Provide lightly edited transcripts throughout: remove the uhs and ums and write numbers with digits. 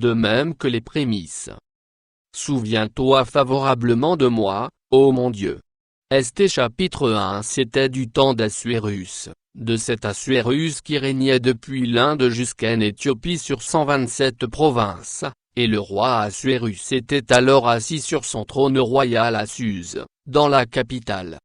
de même que les prémices. Souviens-toi favorablement de moi, ô mon Dieu. St chapitre 1. C'était du temps d'Assuérus, de cet Assuérus qui régnait depuis l'Inde jusqu'en Éthiopie sur 127 provinces, et le roi Assuérus était alors assis sur son trône royal à Suse, dans la capitale.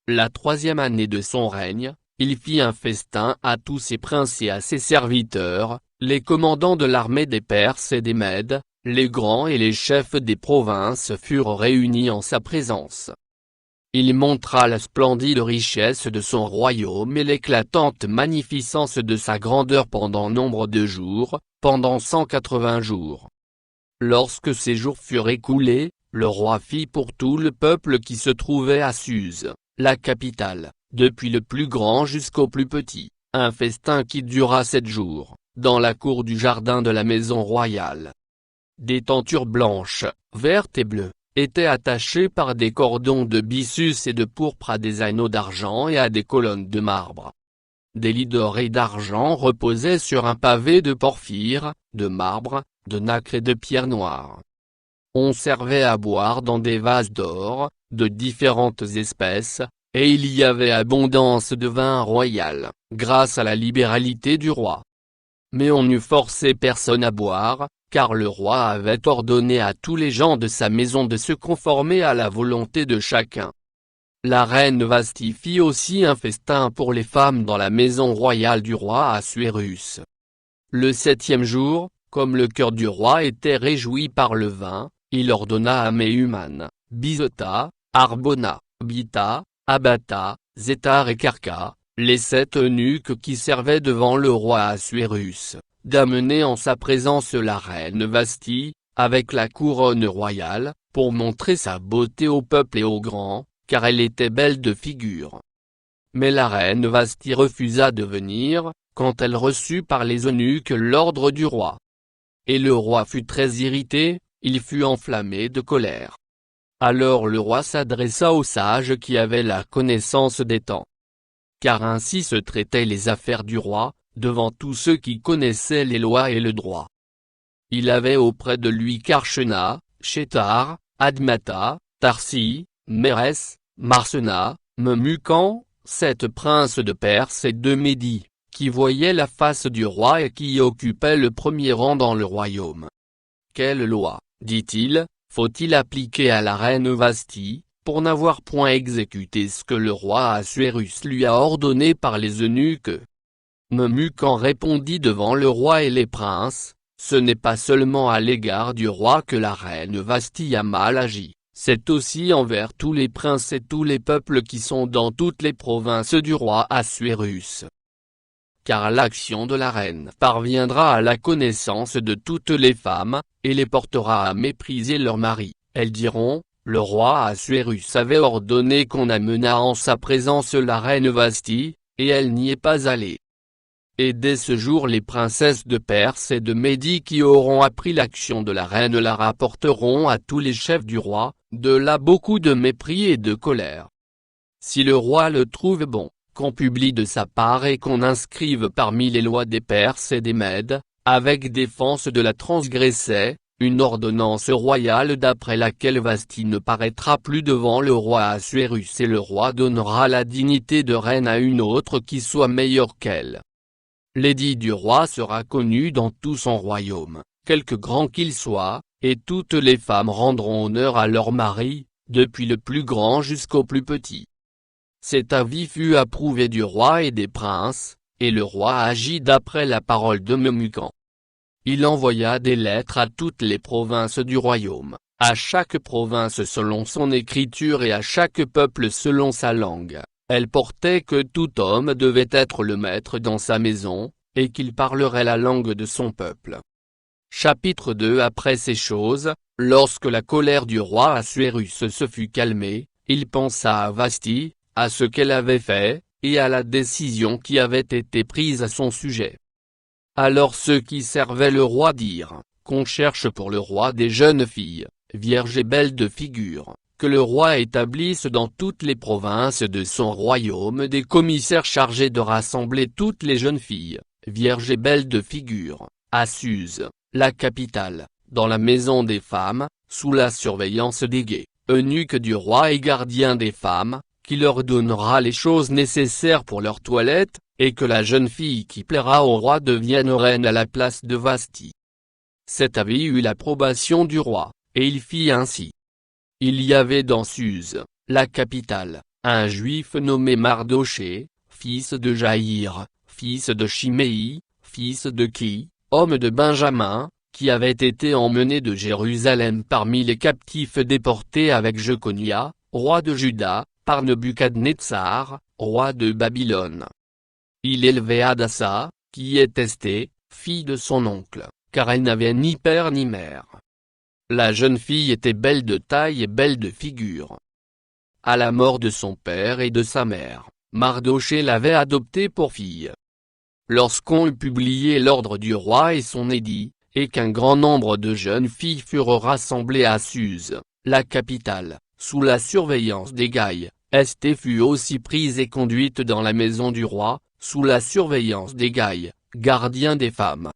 La 3e année de son règne, il fit un festin à tous ses princes et à ses serviteurs, les commandants de l'armée des Perses et des Mèdes, les grands et les chefs des provinces furent réunis en sa présence. Il montra la splendide richesse de son royaume et l'éclatante magnificence de sa grandeur pendant nombre de jours, pendant 180 jours. Lorsque ces jours furent écoulés, le roi fit pour tout le peuple qui se trouvait à Suse, la capitale, depuis le plus grand jusqu'au plus petit, un festin qui dura 7 jours, dans la cour du jardin de la maison royale. Des tentures blanches, vertes et bleues, étaient attachées par des cordons de byssus et de pourpre à des anneaux d'argent et à des colonnes de marbre. Des lits d'or et d'argent reposaient sur un pavé de porphyre, de marbre, de nacre et de pierre noire. On servait à boire dans des vases d'or, de différentes espèces, et il y avait abondance de vin royal, grâce à la libéralité du roi. Mais on n'eût forcé personne à boire, car le roi avait ordonné à tous les gens de sa maison de se conformer à la volonté de chacun. La reine Vasthi fit aussi un festin pour les femmes dans la maison royale du roi Assuérus. Le 7e jour, comme le cœur du roi était réjoui par le vin, il ordonna à Méhuman, Bizota, Arbona, Bita, Abata, Zétar et Karka, les 7 eunuques qui servaient devant le roi Assuérus, d'amener en sa présence la reine Vasthi, avec la couronne royale, pour montrer sa beauté au peuple et aux grands, car elle était belle de figure. Mais la reine Vasthi refusa de venir, quand elle reçut par les eunuques l'ordre du roi. Et le roi fut très irrité, il fut enflammé de colère. Alors le roi s'adressa aux sages qui avaient la connaissance des temps. Car ainsi se traitaient les affaires du roi, devant tous ceux qui connaissaient les lois et le droit. Il avait auprès de lui Karshena, Shétar, Admata, Tarsi, Mérès, Marsena, Memucan, 7 princes de Perse et de Médie, qui voyaient la face du roi et qui occupaient le premier rang dans le royaume. Quelle loi, dit-il, faut-il appliquer à la reine Vasthi, pour n'avoir point exécuté ce que le roi Assuérus lui a ordonné par les eunuques? Memucan répondit devant le roi et les princes, ce n'est pas seulement à l'égard du roi que la reine Vasthi a mal agi, c'est aussi envers tous les princes et tous les peuples qui sont dans toutes les provinces du roi Assuérus. Car l'action de la reine parviendra à la connaissance de toutes les femmes, et les portera à mépriser leur mari. Elles diront, le roi Assuérus avait ordonné qu'on amenât en sa présence la reine Vasthi, et elle n'y est pas allée. Et dès ce jour les princesses de Perse et de Médie qui auront appris l'action de la reine la rapporteront à tous les chefs du roi, de là beaucoup de mépris et de colère. Si le roi le trouve bon, qu'on publie de sa part et qu'on inscrive parmi les lois des Perses et des Mèdes, avec défense de la transgresser, une ordonnance royale d'après laquelle Vasthi ne paraîtra plus devant le roi Assuérus et le roi donnera la dignité de reine à une autre qui soit meilleure qu'elle. L'édit du roi sera connu dans tout son royaume, quelque grand qu'il soit, et toutes les femmes rendront honneur à leur mari, depuis le plus grand jusqu'au plus petit. Cet avis fut approuvé du roi et des princes, et le roi agit d'après la parole de Memucan. Il envoya des lettres à toutes les provinces du royaume, à chaque province selon son écriture et à chaque peuple selon sa langue. Elle portait que tout homme devait être le maître dans sa maison, et qu'il parlerait la langue de son peuple. Chapitre 2. Après ces choses, lorsque la colère du roi Assuérus se fut calmée, il pensa à Vasthi, à ce qu'elle avait fait, et à la décision qui avait été prise à son sujet. Alors ceux qui servaient le roi dirent, qu'on cherche pour le roi des jeunes filles, vierges et belles de figure, que le roi établisse dans toutes les provinces de son royaume des commissaires chargés de rassembler toutes les jeunes filles, vierges et belles de figure, à Suse, la capitale, dans la maison des femmes, sous la surveillance des guets, eunuques du roi et gardiens des femmes, qui leur donnera les choses nécessaires pour leur toilette, et que la jeune fille qui plaira au roi devienne reine à la place de Vasthi. Cet avis eut l'approbation du roi, et il fit ainsi. Il y avait dans Suse, la capitale, un juif nommé Mardochée, fils de Jaïr, fils de Chiméi, fils de Ki, homme de Benjamin, qui avait été emmené de Jérusalem parmi les captifs déportés avec Jeconia, roi de Juda, par Nebuchadnezzar, roi de Babylone. Il élevait Hadassa, qui est Esthée, fille de son oncle, car elle n'avait ni père ni mère. La jeune fille était belle de taille et belle de figure. À la mort de son père et de sa mère, Mardochée l'avait adoptée pour fille. Lorsqu'on eut publié l'ordre du roi et son édit, et qu'un grand nombre de jeunes filles furent rassemblées à Suse, la capitale, sous la surveillance d'Hégaï, Esthée fut aussi prise et conduite dans la maison du roi, sous la surveillance d'Hégaï, gardien des femmes.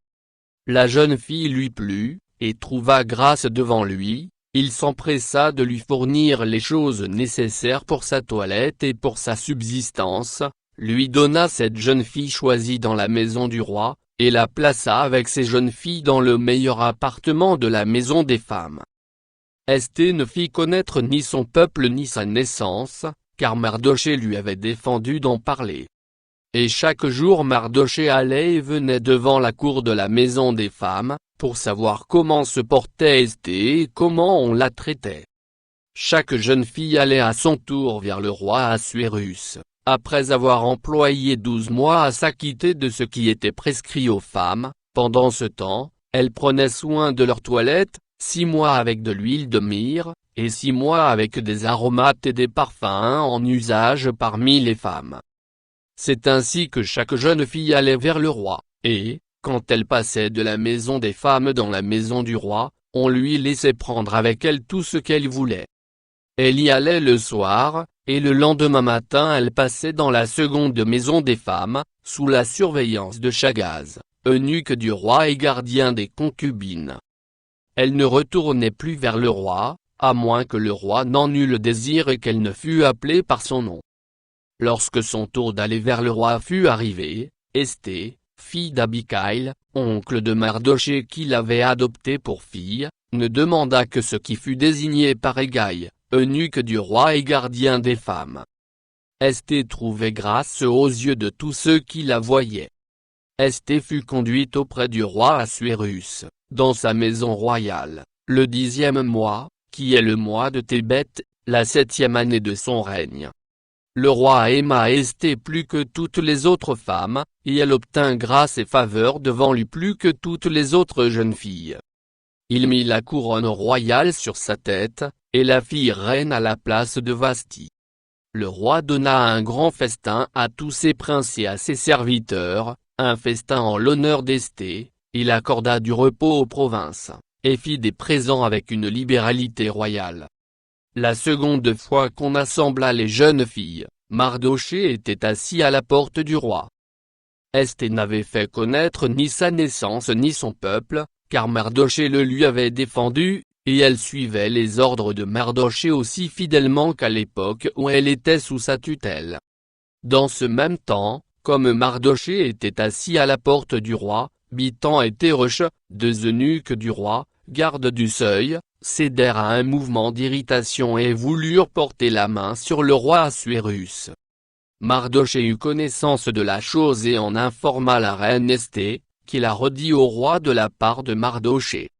La jeune fille lui plut, et trouva grâce devant lui, il s'empressa de lui fournir les choses nécessaires pour sa toilette et pour sa subsistance, lui donna cette jeune fille choisie dans la maison du roi, et la plaça avec ses jeunes filles dans le meilleur appartement de la maison des femmes. Esthée ne fit connaître ni son peuple ni sa naissance, car Mardochée lui avait défendu d'en parler. Et chaque jour Mardochée allait et venait devant la cour de la maison des femmes, pour savoir comment se portait Esthée et comment on la traitait. Chaque jeune fille allait à son tour vers le roi Assuérus, après avoir employé 12 mois à s'acquitter de ce qui était prescrit aux femmes. Pendant ce temps, elles prenaient soin de leur toilette, 6 mois avec de l'huile de myrrhe, et 6 mois avec des aromates et des parfums en usage parmi les femmes. C'est ainsi que chaque jeune fille allait vers le roi, et, quand elle passait de la maison des femmes dans la maison du roi, on lui laissait prendre avec elle tout ce qu'elle voulait. Elle y allait le soir, et le lendemain matin elle passait dans la seconde maison des femmes, sous la surveillance de Chagaz, eunuque du roi et gardien des concubines. Elle ne retournait plus vers le roi, à moins que le roi n'en eût le désir et qu'elle ne fût appelée par son nom. Lorsque son tour d'aller vers le roi fut arrivé, Esthée, fille d'Abicaïl, oncle de Mardochée qui l'avait adoptée pour fille, ne demanda que ce qui fut désigné par Hégaï, eunuque du roi et gardien des femmes. Esthée trouvait grâce aux yeux de tous ceux qui la voyaient. Esthée fut conduite auprès du roi Assuérus, dans sa maison royale, le 10e mois, qui est le mois de Tébet, la 7e année de son règne. Le roi aima Esthée plus que toutes les autres femmes, et elle obtint grâce et faveur devant lui plus que toutes les autres jeunes filles. Il mit la couronne royale sur sa tête, et la fit reine à la place de Vasthi. Le roi donna un grand festin à tous ses princes et à ses serviteurs, un festin en l'honneur d'Esthée, il accorda du repos aux provinces, et fit des présents avec une libéralité royale. La seconde fois qu'on assembla les jeunes filles, Mardochée était assis à la porte du roi. Esthée n'avait fait connaître ni sa naissance ni son peuple, car Mardochée le lui avait défendu, et elle suivait les ordres de Mardochée aussi fidèlement qu'à l'époque où elle était sous sa tutelle. Dans ce même temps, comme Mardochée était assis à la porte du roi, Bitan et Téresh, 2 eunuques du roi, gardes du seuil, cédèrent à un mouvement d'irritation et voulurent porter la main sur le roi Assuérus. Mardochée eut connaissance de la chose et en informa la reine Esthée, qui la redit au roi de la part de Mardochée.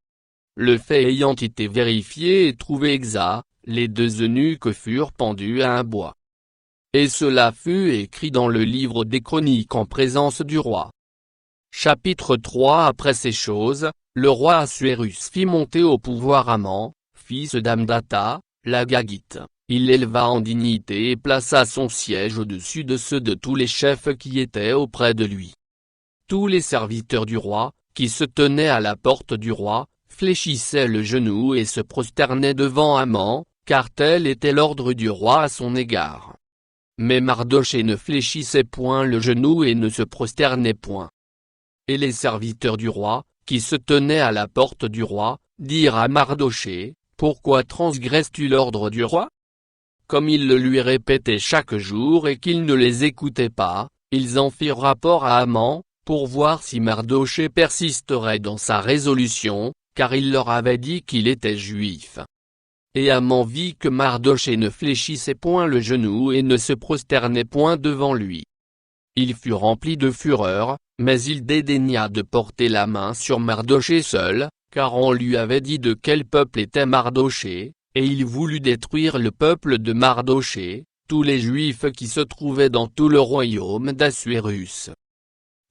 Le fait ayant été vérifié et trouvé exact, les 2 eunuques furent pendus à un bois. Et cela fut écrit dans le livre des chroniques en présence du roi. Chapitre 3. Après ces choses, le roi Assuérus fit monter au pouvoir Haman, fils d'Amdata, l'Agagite. Il l'éleva en dignité et plaça son siège au-dessus de ceux de tous les chefs qui étaient auprès de lui. Tous les serviteurs du roi, qui se tenaient à la porte du roi, fléchissaient le genou et se prosternaient devant Haman, car tel était l'ordre du roi à son égard. Mais Mardochée ne fléchissait point le genou et ne se prosternait point. Et les serviteurs du roi, qui se tenaient à la porte du roi, dirent à Mardochée, « Pourquoi transgresses-tu l'ordre du roi ?» Comme ils le lui répétaient chaque jour et qu'il ne les écoutait pas, ils en firent rapport à Haman, pour voir si Mardochée persisterait dans sa résolution, car il leur avait dit qu'il était juif. Et Haman vit que Mardochée ne fléchissait point le genou et ne se prosternait point devant lui. Il fut rempli de fureur, mais il dédaigna de porter la main sur Mardochée seul, car on lui avait dit de quel peuple était Mardochée, et il voulut détruire le peuple de Mardochée, tous les Juifs qui se trouvaient dans tout le royaume d'Assuérus.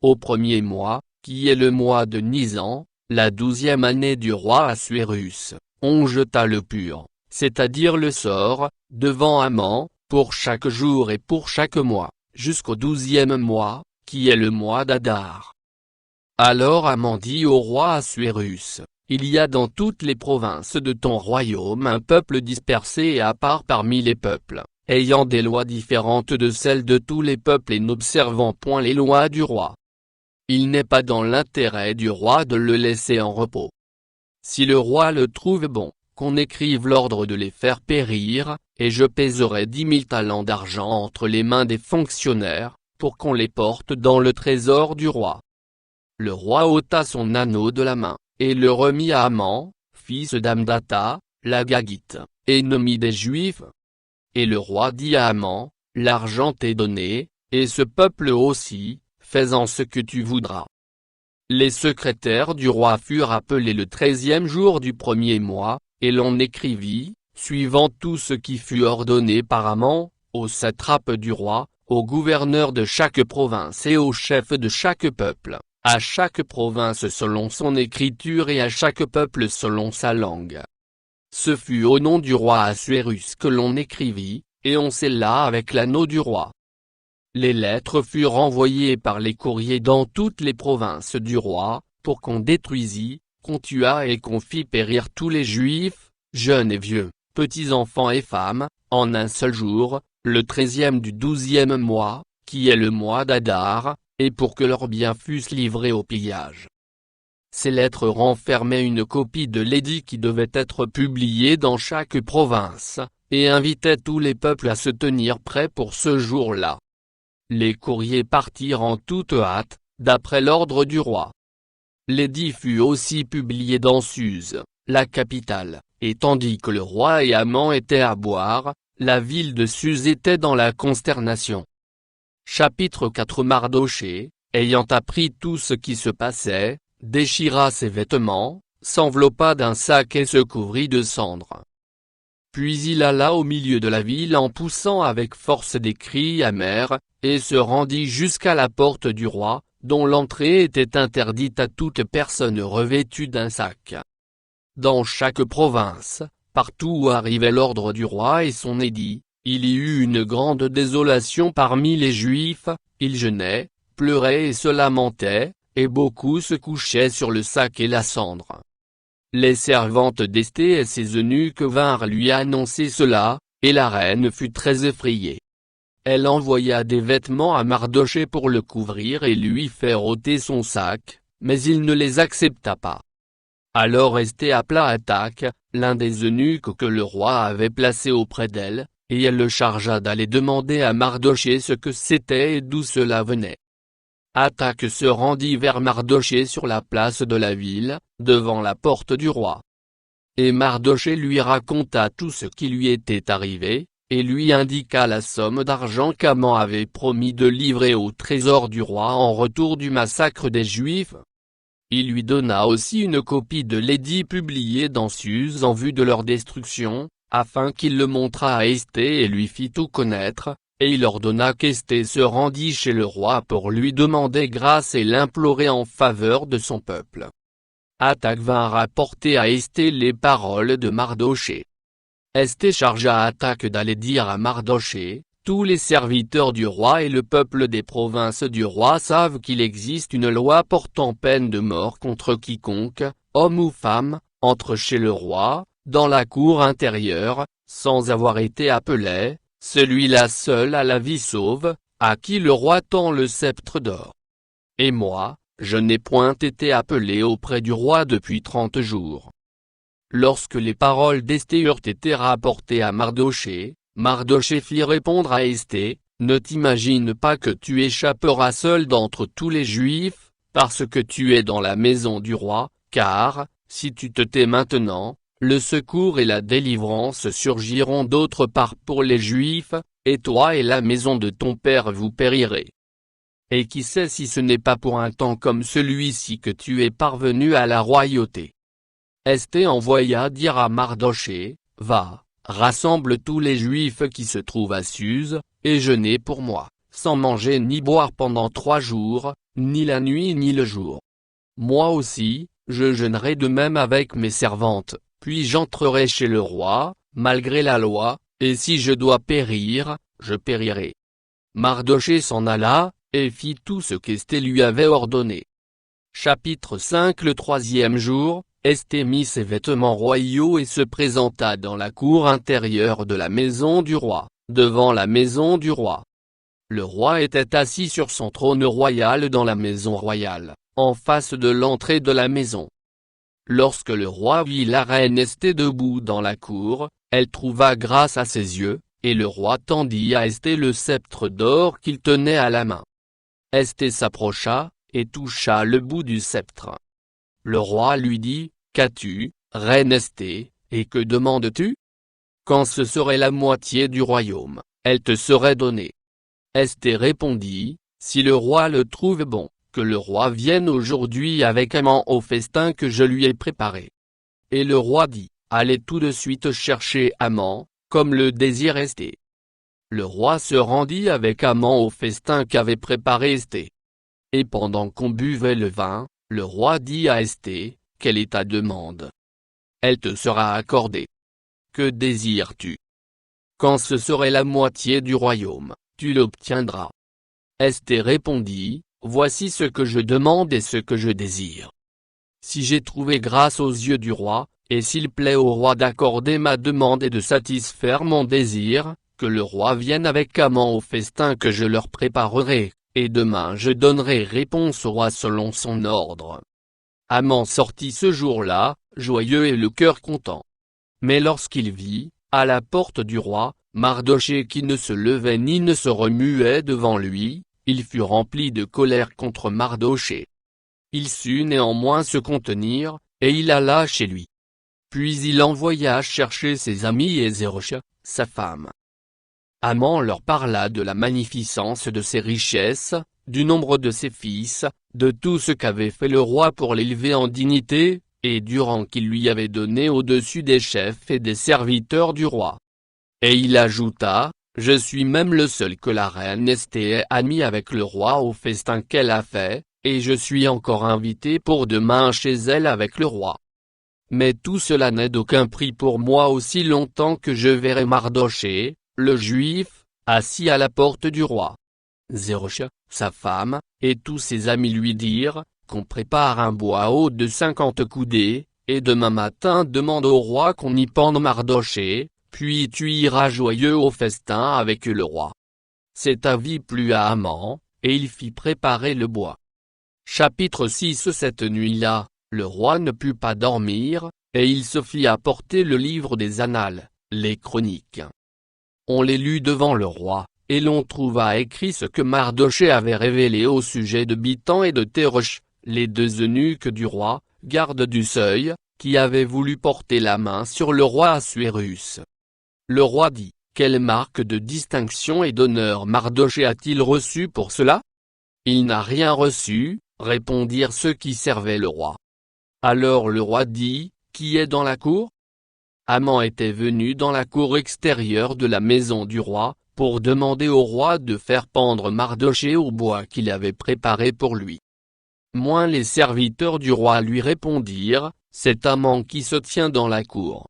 Au premier mois, qui est le mois de Nisan, la 12e année du roi Assuérus, on jeta le pur, c'est-à-dire le sort, devant Haman, pour chaque jour et pour chaque mois, jusqu'au 12e mois, qui est le mois d'Adar. Alors Haman dit au roi Assuérus, « Il y a dans toutes les provinces de ton royaume un peuple dispersé et à part parmi les peuples, ayant des lois différentes de celles de tous les peuples et n'observant point les lois du roi. Il n'est pas dans l'intérêt du roi de le laisser en repos. Si le roi le trouve bon, qu'on écrive l'ordre de les faire périr, et je pèserai 10 000 talents d'argent entre les mains des fonctionnaires, pour qu'on les porte dans le trésor du roi. » Le roi ôta son anneau de la main, et le remit à Haman, fils d'Amdata, l'Agagite, ennemi des Juifs. Et le roi dit à Haman, « L'argent t'est donné, et ce peuple aussi, fais-en ce que tu voudras. » Les secrétaires du roi furent appelés le 13e jour du premier mois, et l'on écrivit, suivant tout ce qui fut ordonné par Haman, aux satrapes du roi, aux gouverneurs de chaque province et aux chefs de chaque peuple, à chaque province selon son écriture et à chaque peuple selon sa langue. Ce fut au nom du roi Assuérus que l'on écrivit, et on scella avec l'anneau du roi. Les lettres furent envoyées par les courriers dans toutes les provinces du roi, pour qu'on détruisît, qu'on tuât et qu'on fît périr tous les Juifs, jeunes et vieux, petits enfants et femmes, en un seul jour, le 13e du 12e mois, qui est le mois d'Adar, et pour que leurs biens fussent livrés au pillage. Ces lettres renfermaient une copie de l'édit qui devait être publié dans chaque province, et invitaient tous les peuples à se tenir prêts pour ce jour-là. Les courriers partirent en toute hâte, d'après l'ordre du roi. L'édit fut aussi publié dans Suse, la capitale, et tandis que le roi et Haman étaient à boire, la ville de Suse était dans la consternation. Chapitre 4 Mardochée, ayant appris tout ce qui se passait, déchira ses vêtements, s'enveloppa d'un sac et se couvrit de cendres. Puis il alla au milieu de la ville en poussant avec force des cris amers, et se rendit jusqu'à la porte du roi, dont l'entrée était interdite à toute personne revêtue d'un sac. Dans chaque province, partout où arrivait l'ordre du roi et son édit, il y eut une grande désolation parmi les Juifs, ils jeûnaient, pleuraient et se lamentaient, et beaucoup se couchaient sur le sac et la cendre. Les servantes d'Esther et ses eunuques vinrent lui annoncer cela, et la reine fut très effrayée. Elle envoya des vêtements à Mardochée pour le couvrir et lui faire ôter son sac, mais il ne les accepta pas. Alors Esther appela Hathach, l'un des eunuques que le roi avait placé auprès d'elle, et elle le chargea d'aller demander à Mardochée ce que c'était et d'où cela venait. Hathach se rendit vers Mardochée sur la place de la ville, devant la porte du roi. Et Mardochée lui raconta tout ce qui lui était arrivé, et lui indiqua la somme d'argent qu'Haman avait promis de livrer au trésor du roi en retour du massacre des Juifs. Il lui donna aussi une copie de l'édit publié dans Suse en vue de leur destruction, afin qu'il le montrât à Esther et lui fit tout connaître, et il ordonna qu'Esther se rendît chez le roi pour lui demander grâce et l'implorer en faveur de son peuple. Hathach vint rapporter à Esther les paroles de Mardochée. Esther chargea Hathach d'aller dire à Mardochée, « Tous les serviteurs du roi et le peuple des provinces du roi savent qu'il existe une loi portant peine de mort contre quiconque, homme ou femme, entre chez le roi, dans la cour intérieure, sans avoir été appelé, celui-là seul a la vie sauve, à qui le roi tend le sceptre d'or. Et moi, je n'ai point été appelé auprès du roi depuis 30 jours. » Lorsque les paroles d'Esther eurent été rapportées à Mardochée, Mardochée fit répondre à Esther, « Ne t'imagine pas que tu échapperas seul d'entre tous les Juifs, parce que tu es dans la maison du roi, car, si tu te tais maintenant, le secours et la délivrance surgiront d'autre part pour les Juifs, et toi et la maison de ton père vous périrez. Et qui sait si ce n'est pas pour un temps comme celui-ci que tu es parvenu à la royauté. » Esther envoya dire à Mardochée, « Va, rassemble tous les Juifs qui se trouvent à Suse, et jeûnez pour moi, sans manger ni boire pendant 3 jours, ni la nuit ni le jour. Moi aussi, je jeûnerai de même avec mes servantes, puis j'entrerai chez le roi, malgré la loi, et si je dois périr, je périrai. » Mardochée s'en alla, et fit tout ce qu'Esther lui avait ordonné. Chapitre 5. Le 3e jour, Esther mit ses vêtements royaux et se présenta dans la cour intérieure de la maison du roi, devant la maison du roi. Le roi était assis sur son trône royal dans la maison royale, en face de l'entrée de la maison. Lorsque le roi vit la reine Esther debout dans la cour, elle trouva grâce à ses yeux, et le roi tendit à Esther le sceptre d'or qu'il tenait à la main. Esther s'approcha, et toucha le bout du sceptre. Le roi lui dit, « Qu'as-tu, reine Esther, et que demandes-tu ? Quand ce serait la moitié du royaume, elle te serait donnée. » Esther répondit, « Si le roi le trouve bon, que le roi vienne aujourd'hui avec Haman au festin que je lui ai préparé. » Et le roi dit, « Allez tout de suite chercher Haman, comme le désire Esther. » Le roi se rendit avec Haman au festin qu'avait préparé Esther. Et pendant qu'on buvait le vin, le roi dit à Esther, « Quelle est ta demande ? Elle te sera accordée. Que désires-tu ? Quand ce serait la moitié du royaume, tu l'obtiendras. » Esther répondit, « Voici ce que je demande et ce que je désire. Si j'ai trouvé grâce aux yeux du roi, et s'il plaît au roi d'accorder ma demande et de satisfaire mon désir, que le roi vienne avec Haman au festin que je leur préparerai, et demain je donnerai réponse au roi selon son ordre. » Haman sortit ce jour-là, joyeux et le cœur content. Mais lorsqu'il vit, à la porte du roi, Mardochée qui ne se levait ni ne se remuait devant lui, il fut rempli de colère contre Mardochée. Il sut néanmoins se contenir, et il alla chez lui. Puis il envoya chercher ses amis et Zeresh, sa femme. Haman leur parla de la magnificence de ses richesses, du nombre de ses fils, de tout ce qu'avait fait le roi pour l'élever en dignité, et du rang qu'il lui avait donné au-dessus des chefs et des serviteurs du roi. Et il ajouta, « Je suis même le seul que la reine Esther a mis avec le roi au festin qu'elle a fait, et je suis encore invité pour demain chez elle avec le roi. Mais tout cela n'est d'aucun prix pour moi aussi longtemps que je verrai Mardochée, le Juif, assis à la porte du roi. » Zeresh, sa femme, et tous ses amis lui dirent, « Qu'on prépare un bois haut de 50 coudées, et demain matin demande au roi qu'on y pende Mardochée, puis tu iras joyeux au festin avec le roi. » Cet avis plut à Haman, et il fit préparer le bois. Chapitre 6. Cette nuit-là, le roi ne put pas dormir, et il se fit apporter le livre des Annales, les Chroniques. On les lut devant le roi, et l'on trouva écrit ce que Mardochée avait révélé au sujet de Bitan et de Teresh, les 2 eunuques du roi, gardes du seuil, qui avaient voulu porter la main sur le roi Assuérus. Le roi dit, « Quelle marque de distinction et d'honneur Mardochée a-t-il reçu pour cela ? » « Il n'a rien reçu, » répondirent ceux qui servaient le roi. Alors le roi dit, « Qui est dans la cour ?» Haman était venu dans la cour extérieure de la maison du roi, pour demander au roi de faire pendre Mardochée au bois qu'il avait préparé pour lui. Moins les serviteurs du roi lui répondirent, « C'est Haman qui se tient dans la cour. »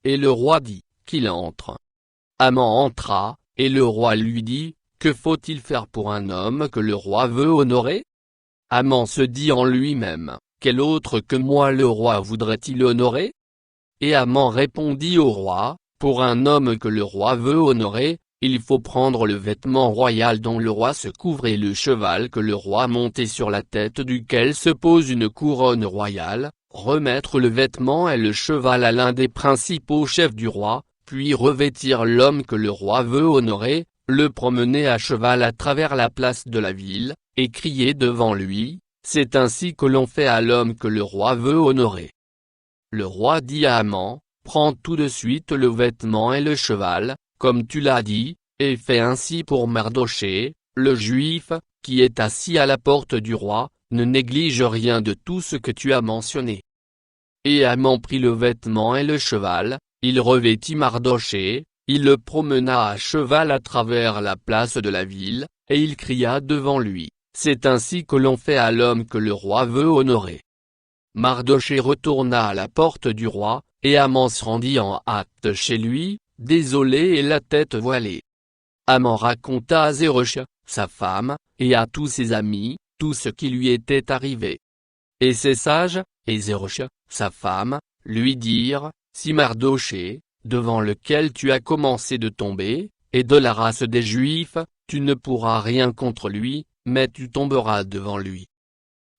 Et le roi dit, « Qu'il entre. » Haman entra, et le roi lui dit, « Que faut-il faire pour un homme que le roi veut honorer ?» Haman se dit en lui-même, « Quel autre que moi le roi voudrait-il honorer ?» Et Haman répondit au roi, « Pour un homme que le roi veut honorer, il faut prendre le vêtement royal dont le roi se couvre et le cheval que le roi montait sur la tête duquel se pose une couronne royale, remettre le vêtement et le cheval à l'un des principaux chefs du roi, puis revêtir l'homme que le roi veut honorer, le promener à cheval à travers la place de la ville, et crier devant lui, c'est ainsi que l'on fait à l'homme que le roi veut honorer. Le roi dit à Haman, prends tout de suite le vêtement et le cheval, comme tu l'as dit, et fais ainsi pour Mardochée, le juif, qui est assis à la porte du roi, ne néglige rien de tout ce que tu as mentionné. Et Haman prit le vêtement et le cheval, il revêtit Mardochée, il le promena à cheval à travers la place de la ville, et il cria devant lui, c'est ainsi que l'on fait à l'homme que le roi veut honorer. Mardochée retourna à la porte du roi, et Haman se rendit en hâte chez lui, désolé et la tête voilée. Haman raconta à Zeresh, sa femme, et à tous ses amis, tout ce qui lui était arrivé. Et ses sages, et Zeresh, sa femme, lui dirent, si Mardochée, devant lequel tu as commencé de tomber, est de la race des Juifs, tu ne pourras rien contre lui, mais tu tomberas devant lui.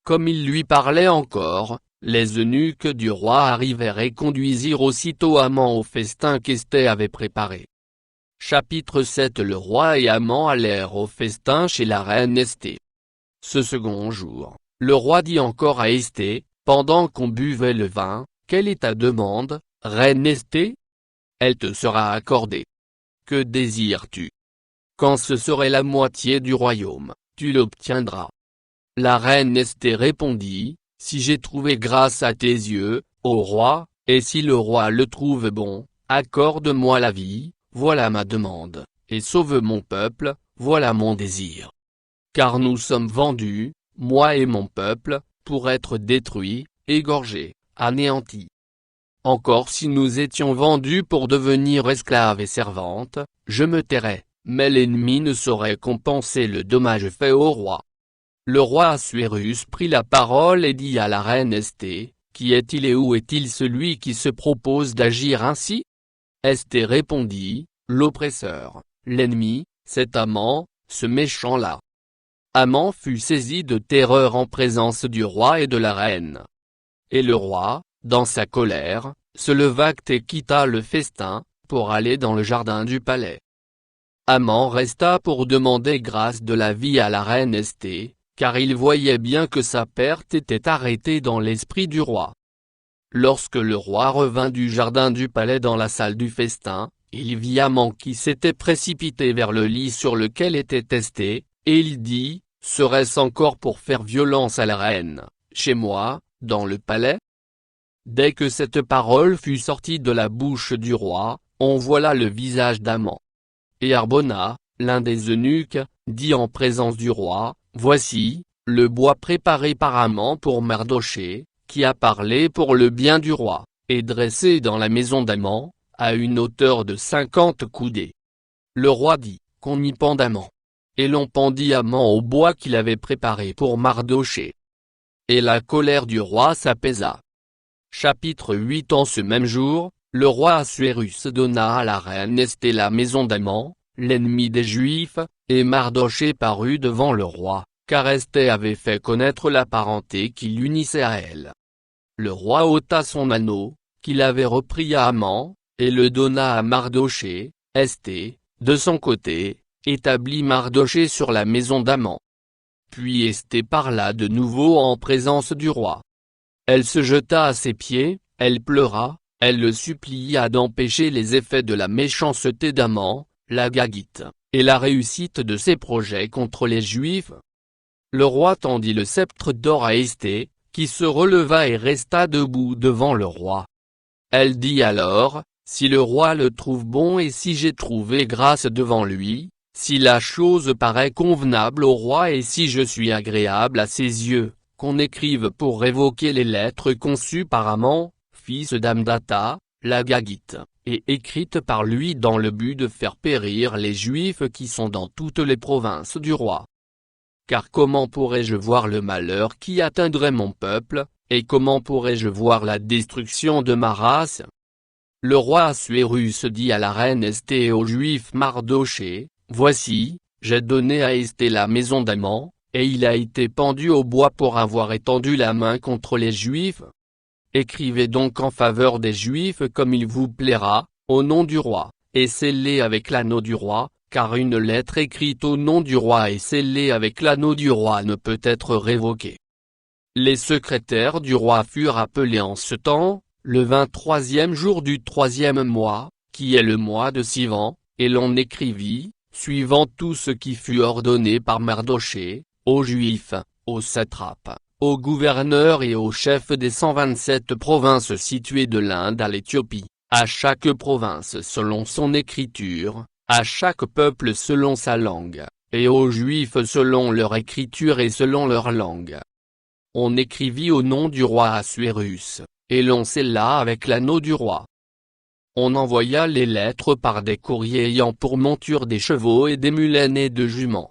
Comme il lui parlait encore, les eunuques du roi arrivèrent et conduisirent aussitôt Haman au festin qu'Esther avait préparé. Chapitre 7. Le roi et Haman allèrent au festin chez la reine Esther. Ce second jour, le roi dit encore à Esther, pendant qu'on buvait le vin, quelle est ta demande, reine Esther? Elle te sera accordée. Que désires-tu? Quand ce serait la moitié du royaume, tu l'obtiendras. La reine Esther répondit, si j'ai trouvé grâce à tes yeux, ô roi, et si le roi le trouve bon, accorde-moi la vie, voilà ma demande, et sauve mon peuple, voilà mon désir. Car nous sommes vendus, moi et mon peuple, pour être détruits, égorgés, anéantis. Encore si nous étions vendus pour devenir esclaves et servantes, je me tairais, mais l'ennemi ne saurait compenser le dommage fait au roi. Le roi Assuérus prit la parole et dit à la reine Esther, qui est-il et où est-il celui qui se propose d'agir ainsi? Esther répondit, l'oppresseur, l'ennemi, c'est Haman, ce méchant-là. Haman fut saisi de terreur en présence du roi et de la reine. Et le roi, dans sa colère, se leva et quitta le festin, pour aller dans le jardin du palais. Haman resta pour demander grâce de la vie à la reine Esther, car il voyait bien que sa perte était arrêtée dans l'esprit du roi. Lorsque le roi revint du jardin du palais dans la salle du festin, il vit Haman qui s'était précipité vers le lit sur lequel était Esther, et il dit, serait-ce encore pour faire violence à la reine, chez moi, dans le palais? Dès que cette parole fut sortie de la bouche du roi, on voit là le visage d'Haman. Et Harbona, l'un des eunuques, dit en présence du roi, voici, le bois préparé par Haman pour Mardochée, qui a parlé pour le bien du roi, est dressé dans la maison d'Haman, à une hauteur de 50 coudées. Le roi dit, qu'on y pende Haman. Et l'on pendit Haman au bois qu'il avait préparé pour Mardochée. Et la colère du roi s'apaisa. Chapitre 8. En ce même jour, le roi Assuérus donna à la reine Esther la maison d'Haman, l'ennemi des Juifs, et Mardochée parut devant le roi, car Esther avait fait connaître la parenté qui l'unissait à elle. Le roi ôta son anneau, qu'il avait repris à Haman, et le donna à Mardochée. Esther, de son côté, établit Mardochée sur la maison d'Haman. Puis Esther parla de nouveau en présence du roi. Elle se jeta à ses pieds, elle pleura, elle le supplia d'empêcher les effets de la méchanceté d'Haman, l'Agagite, et la réussite de ses projets contre les Juifs. Le roi tendit le sceptre d'or à Esther, qui se releva et resta debout devant le roi. Elle dit alors, si le roi le trouve bon et si j'ai trouvé grâce devant lui, si la chose paraît convenable au roi et si je suis agréable à ses yeux, qu'on écrive pour révoquer les lettres conçues par Haman, fils d'Hamdata, l'Agagite, et écrites par lui dans le but de faire périr les Juifs qui sont dans toutes les provinces du roi. Car comment pourrais-je voir le malheur qui atteindrait mon peuple, et comment pourrais-je voir la destruction de ma race? Le roi Assuérus dit à la reine Esthée et au juif Mardochée, « Voici, j'ai donné à Esthée la maison d'Aman, et il a été pendu au bois pour avoir étendu la main contre les Juifs. Écrivez donc en faveur des Juifs comme il vous plaira, au nom du roi, et scellez avec l'anneau du roi, car une lettre écrite au nom du roi et scellée avec l'anneau du roi ne peut être révoquée. » Les secrétaires du roi furent appelés en ce temps, le 23e jour du 3e mois, qui est le mois de Sivan, et l'on écrivit, suivant tout ce qui fut ordonné par Mardochée, aux Juifs, aux satrapes, aux gouverneurs et aux chefs des 127 provinces situées de l'Inde à l'Éthiopie, à chaque province selon son écriture, à chaque peuple selon sa langue, et aux Juifs selon leur écriture et selon leur langue. On écrivit au nom du roi Assuérus, et l'on scella avec l'anneau du roi. On envoya les lettres par des courriers ayant pour monture des chevaux et des mulets nés de juments.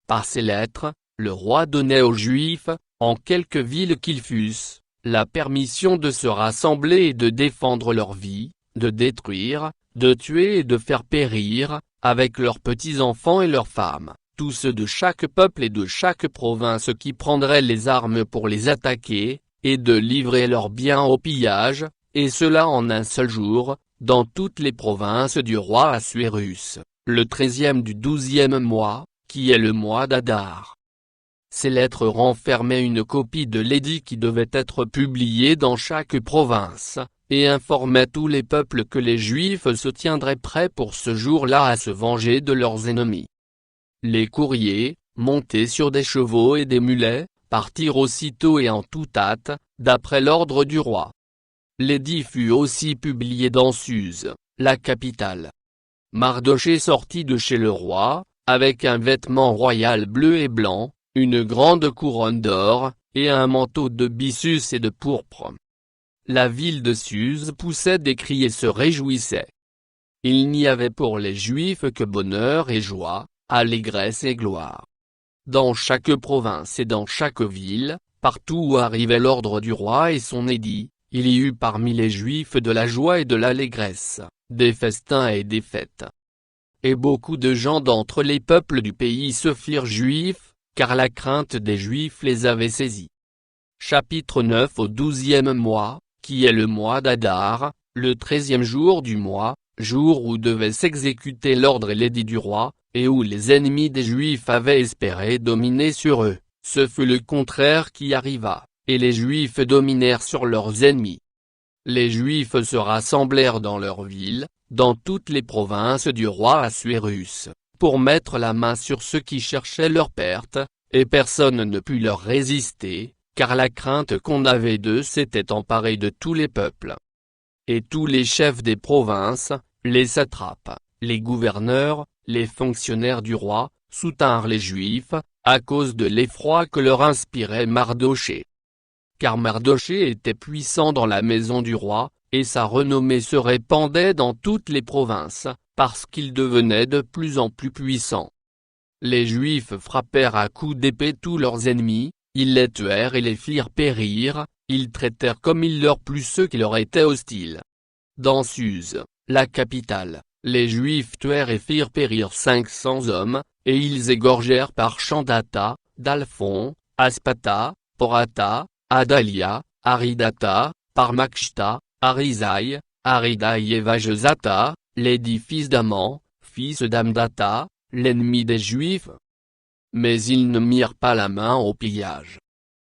Par ces lettres, le roi donnait aux Juifs, en quelque ville qu'ils fussent, la permission de se rassembler et de défendre leur vie, de détruire, de tuer et de faire périr, avec leurs petits-enfants et leurs femmes, tous ceux de chaque peuple et de chaque province qui prendraient les armes pour les attaquer, et de livrer leurs biens au pillage, et cela en un seul jour, dans toutes les provinces du roi Assuérus, le 13e du 12e mois, qui est le mois d'Adar. Ces lettres renfermaient une copie de l'édit qui devait être publié dans chaque province, et informaient tous les peuples que les Juifs se tiendraient prêts pour ce jour-là à se venger de leurs ennemis. Les courriers, montés sur des chevaux et des mulets, partirent aussitôt et en toute hâte, d'après l'ordre du roi. L'édit fut aussi publié dans Suse, la capitale. Mardochée sortit de chez le roi, avec un vêtement royal bleu et blanc, une grande couronne d'or, et un manteau de byssus et de pourpre. La ville de Suse poussait des cris et se réjouissait. Il n'y avait pour les Juifs que bonheur et joie, allégresse et gloire. Dans chaque province et dans chaque ville, partout où arrivait l'ordre du roi et son édit, il y eut parmi les Juifs de la joie et de l'allégresse, des festins et des fêtes. Et beaucoup de gens d'entre les peuples du pays se firent juifs, car la crainte des Juifs les avait saisis. Chapitre 9. Au 12e mois, qui est le mois d'Adar, le 13e jour du mois, jour où devait s'exécuter l'ordre et l'édit du roi, et où les ennemis des Juifs avaient espéré dominer sur eux, ce fut le contraire qui arriva, et les Juifs dominèrent sur leurs ennemis. Les Juifs se rassemblèrent dans leurs villes, dans toutes les provinces du roi Assuérus, pour mettre la main sur ceux qui cherchaient leur perte, et personne ne put leur résister, car la crainte qu'on avait d'eux s'était emparée de tous les peuples. Et tous les chefs des provinces, les satrapes, les gouverneurs, les fonctionnaires du roi, soutinrent les Juifs, à cause de l'effroi que leur inspirait Mardochée. Car Mardochée était puissant dans la maison du roi, et sa renommée se répandait dans toutes les provinces, parce qu'il devenait de plus en plus puissant. Les Juifs frappèrent à coups d'épée tous leurs ennemis, ils les tuèrent et les firent périr, ils traitèrent comme il leur plut ceux qui leur étaient hostiles. Dans Suse, la capitale, les Juifs tuèrent et firent périr 500 hommes, et ils égorgèrent par Chandata, Dalphon, Aspata, Porata, Adalia, Aridata, Parmakshta, Arisaï, Aridaï et Vajezata, les 10 fils d'Aman, fils d'Amdata, l'ennemi des Juifs. Mais ils ne mirent pas la main au pillage.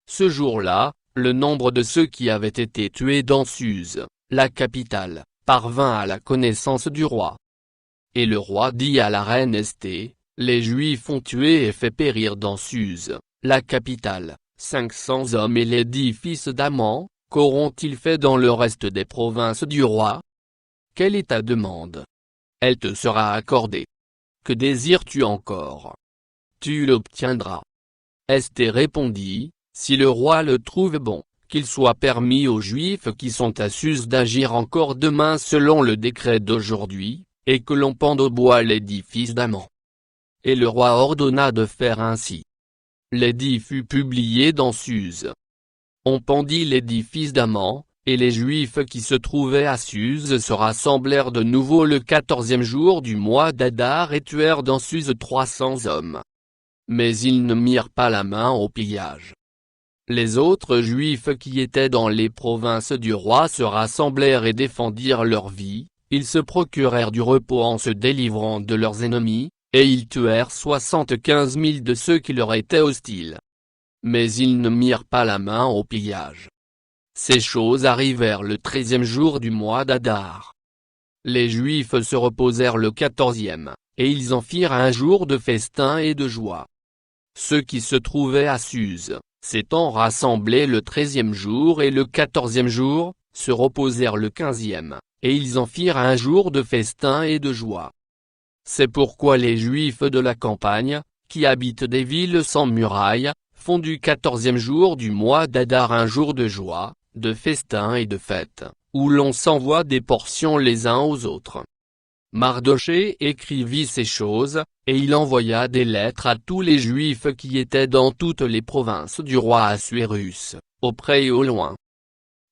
Ce jour-là, le nombre de ceux qui avaient été tués dans Suse, la capitale, parvint à la connaissance du roi. Et le roi dit à la reine Esthée, « Les Juifs ont tué et fait périr dans Suse, la capitale, 500 hommes et les 10 fils d'Aman, qu'auront-ils fait dans le reste des provinces du roi? Quelle est ta demande? Elle te sera accordée. Que désires-tu encore? Tu l'obtiendras. » Esthée répondit, « Si le roi le trouve bon, qu'il soit permis aux Juifs qui sont à Suse d'agir encore demain selon le décret d'aujourd'hui, et que l'on pende au bois les 10 fils d'Aman. » Et le roi ordonna de faire ainsi. L'édit fut publié dans Suse. On pendit les 10 fils d'Aman, et les Juifs qui se trouvaient à Suse se rassemblèrent de nouveau le 14e jour du mois d'Adar et tuèrent dans Suse 300 hommes. Mais ils ne mirent pas la main au pillage. Les autres Juifs qui étaient dans les provinces du roi se rassemblèrent et défendirent leur vie, ils se procurèrent du repos en se délivrant de leurs ennemis, et ils tuèrent 75 000 de ceux qui leur étaient hostiles. Mais ils ne mirent pas la main au pillage. Ces choses arrivèrent le 13e jour du mois d'Adar. Les Juifs se reposèrent le 14e, et ils en firent un jour de festin et de joie. Ceux qui se trouvaient à Suse, s'étant rassemblés le 13e jour et le 14e jour, se reposèrent le 15e, et ils en firent un jour de festin et de joie. C'est pourquoi les Juifs de la campagne, qui habitent des villes sans murailles, font du 14e jour du mois d'Adar un jour de joie, de festin et de fête, où l'on s'envoie des portions les uns aux autres. Mardochée écrivit ces choses, et il envoya des lettres à tous les Juifs qui étaient dans toutes les provinces du roi Assuérus, au près et au loin.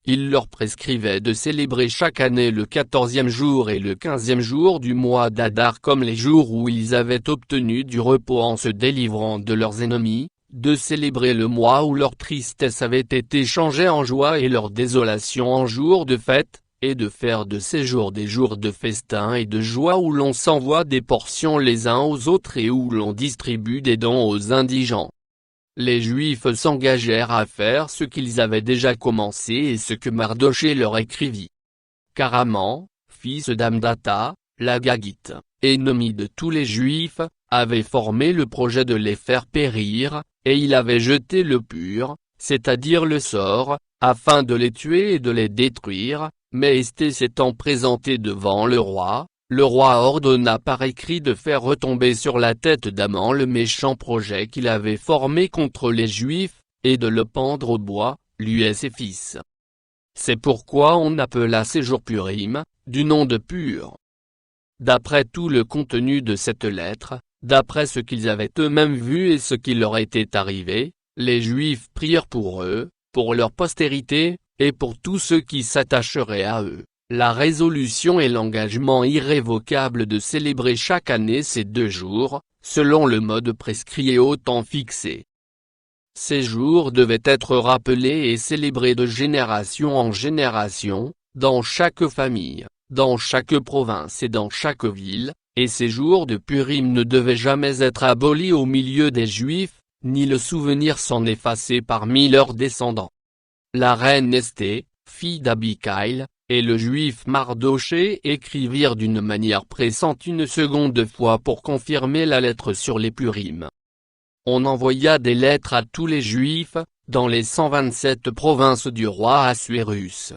Il leur prescrivait de célébrer chaque année le 14e jour et le 15e jour du mois d'Adar comme les jours où ils avaient obtenu du repos en se délivrant de leurs ennemis, de célébrer le mois où leur tristesse avait été changée en joie et leur désolation en jours de fête, et de faire de ces jours des jours de festin et de joie où l'on s'envoie des portions les uns aux autres et où l'on distribue des dons aux indigents. Les Juifs s'engagèrent à faire ce qu'ils avaient déjà commencé et ce que Mardochée leur écrivit. Car Haman, fils d'Amdata, l'Agagite, ennemi de tous les Juifs, avait formé le projet de les faire périr, et il avait jeté le pur, c'est-à-dire le sort, afin de les tuer et de les détruire, mais Esthée s'étant présentée devant le roi ordonna par écrit de faire retomber sur la tête d'Haman le méchant projet qu'il avait formé contre les Juifs, et de le pendre au bois, lui et ses fils. C'est pourquoi on appela ces jours Purim, du nom de Pur. D'après tout le contenu de cette lettre, d'après ce qu'ils avaient eux-mêmes vu et ce qui leur était arrivé, les Juifs prièrent pour eux, pour leur postérité, et pour tous ceux qui s'attacheraient à eux, la résolution et l'engagement irrévocable de célébrer chaque année ces 2 jours, selon le mode prescrit et au temps fixé. Ces jours devaient être rappelés et célébrés de génération en génération, dans chaque famille, dans chaque province et dans chaque ville, et ces jours de Purim ne devaient jamais être abolis au milieu des Juifs, ni le souvenir s'en effacer parmi leurs descendants. La reine Esthée, fille d'Abicaïl, et le Juif Mardochée écrivirent d'une manière pressante une seconde fois pour confirmer la lettre sur les Purim. On envoya des lettres à tous les Juifs, dans les 127 provinces du roi Assuérus.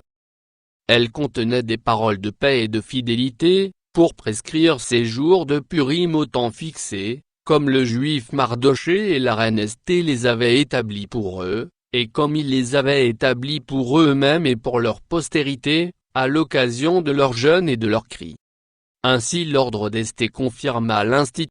Elles contenaient des paroles de paix et de fidélité, pour prescrire ces jours de Purim au temps fixé, comme le Juif Mardochée et la reine Esthée les avaient établis pour eux, et comme ils les avaient établis pour eux-mêmes et pour leur postérité, à l'occasion de leur jeûne et de leurs cris. Ainsi l'ordre d'Esthée confirma l'institution